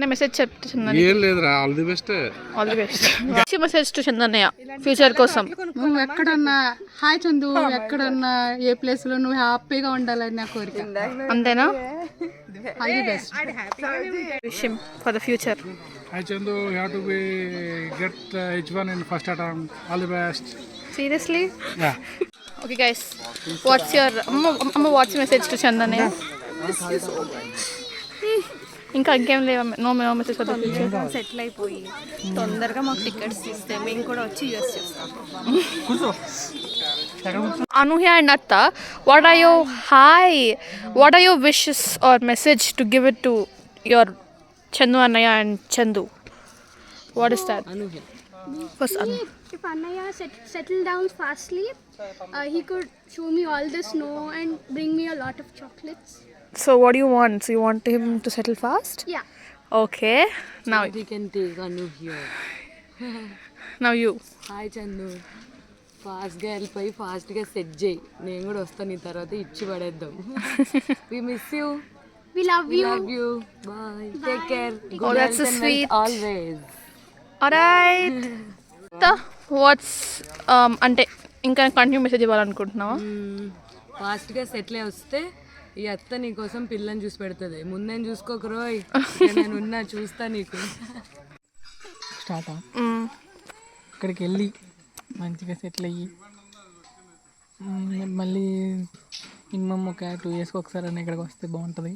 చిన్న మెసేజ్ చెప్తున్నాను. ఏం లేదురా, all the best. All the best. మంచి మెసేజ్ టు చందన్నయ్య ఫ్యూచర్ కోసం. నువ్వు ఎక్కడున్నా హాయ్ చందు, ఎక్కడున్నా ఏ ప్లేస్ లో నువ్వు హ్యాపీగా ఉండాలని నా కోరిక. అంతేనా? All the best. Wish him for the future. Hi Chandu, you have to be get H1 in first attempt. All the best. Seriously? Yeah. Okay guys, what's your what's message to చందన్నయ్య? ఇంకా ఇంకేం లేవా? No message for the future. Settle అయిపోయి తొందరగా మాకు tickets ఇస్తే మేము కూడా వచ్చి యూఎస్ చేస్తాం. Anuhya and Atta, what are your wishes or message to give it to your Chandu Annaya and Chandu? What is that? Anuhya. First Anu. If Annaya settled down fastly, he could show me all the snow and bring me a lot of chocolates. So what do you want? So you want him to settle fast? Yeah. Okay. Now We can take Anuhya. now you. Hi Chandu, ఫాస్ట్గా వెళ్ళిపోయి ఫాస్ట్గా set చేయి. నేను కూడా వస్తాను, నీ తర్వాత ఇచ్చి పడేద్దాం. We miss you. We love you. Love you. Bye. Take care. Oh, that's so sweet. Always. Alright. What's అంటే ఇంకా కంటిన్యూ మెసేజ్ ఇవ్వాలనుకుంటున్నావా? ఫాస్ట్గా సెటిల్ వస్తే ఈ అత్త నీ కోసం పిల్లని చూసి పెడుతుంది. ముందేం చూసుకోక రోయ్, నేను ఉన్నా చూస్తా నీకు. స్టార్ట్ ఇక్కడికి వెళ్ళి మంచిగా సెటిల్ అయ్యి మళ్ళీ మినిమం ఒక 2 yearsకి ఒకసారి అన్న ఇక్కడికి వస్తే బాగుంటుంది.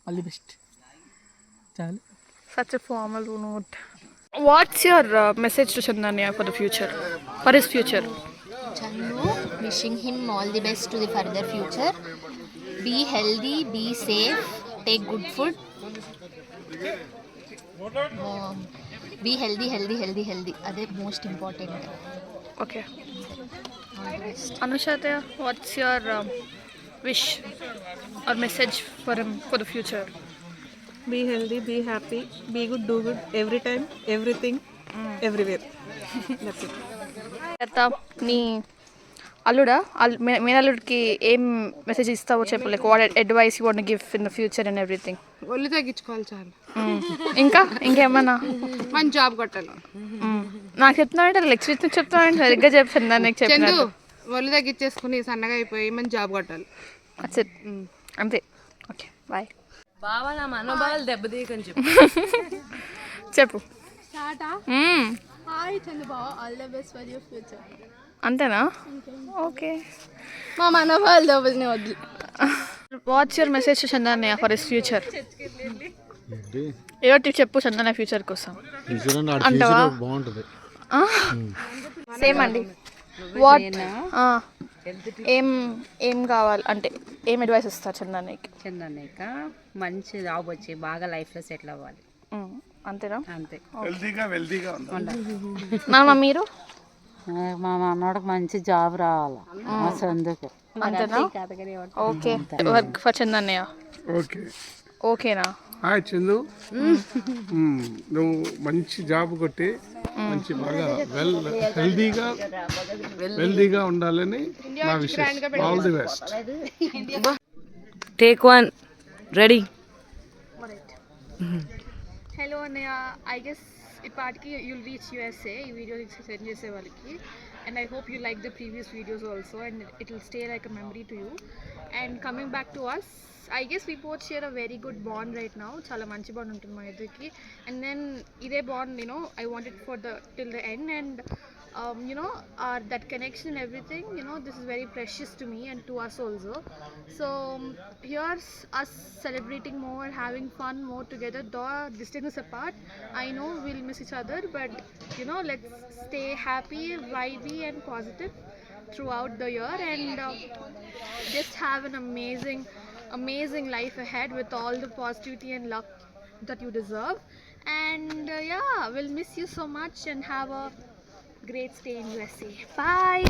All the best. చాలు. Such a formal note. What's your message to Chandannaya for the future? For his future? Chandu, wishing him all the best to the further future. Be healthy, be safe, take good food. Be healthy. That's most important. Okay. Anushatya, what's your wish or message for him for the future? Be healthy, be happy, be good, do good, every time, everything, everywhere. That's it. Atta, నీ అల్లుడా మేనల్లుడికి ఏం message ఇస్తావో చెప్పు. Like what advice you want to give in the future and everything. ఒళ్ళు తగ్గించుకోవాలి చాలు. ఇంకేమన్నా? మంచి job కొట్టాలి. నాకు చెప్తున్నానంటే లెక్చర్ చెప్తున్నానంటే సరిగ్గా చెప్పాను. దానికి చందు, చెప్పాను. ఒళ్ళు తగ్గించేసుకుని సన్నగా అయిపోయి మంచి జాబ్ కొట్టాలి. అంతే. Okay bye. బావా నా మనోభావాలు దెబ్బతీయకని చెప్పు. చెప్పు. Tata. Hi Chandu Baba, all the best for your future. అంతేనా? ఓకే. మా మనోభావాలు దెబ్బతిని వద్దు. వాట్స్ యువర్ మెసేజ్ టు చందన్నయ్య ఫర్ హిస్ ఫ్యూచర్? ఏదో టిప్ చెప్పు చందన్నయ్య ఫ్యూచర్ కోసం. అంటావా? సేమ్ అండి. వాట్ ఏం కావాలి అంటే ఏం అడ్వైస్ ఇస్తారు చందన్నయ్యకి? చందన్నయ్యక మంచి జాబ్ వచ్చి బాగా లైఫ్లో సెటిల్ అవ్వాలి. అంతేనా? అంతే. నాన్న మీరు? మా మనోడికి మంచి జాబ్ రావాలి. మా చందుకు. అంతేనా? ఓకే. వర్క్ ఫర్ చందన్నయ్య. ఓకేనా? హాయ్ చందు, నువ్వు మంచి జాబ్ కొట్టి మంచి బాగా హెల్దీగా ఉండాలని నా విషయం. All the best. Take 1 ready. Hello అన్నయ్య, ఐ గెస్ ఇప్పటికి యుల్ రీచ్ యూఎస్ఏ ఈ వీడియో సెండ్ చేసే వాళ్ళకి. And I hope you like the previous videos also and it will stay like a memory to you. And coming back to us, I guess we both share a very good bond right now. చాలా మంచి bond ఉంటుంది మా ఇద్దరికి. And then ఇదే bond I want it for till the end. And that connection and everything, this is very precious to me and to us also. So here's us celebrating more, having fun more together, though distance apart. I know we'll miss each other, but let's stay happy, vibey and positive throughout the year, and just have an amazing life ahead with all the positivity and luck that you deserve. And we'll miss you so much and have a great stay in USA. Bye.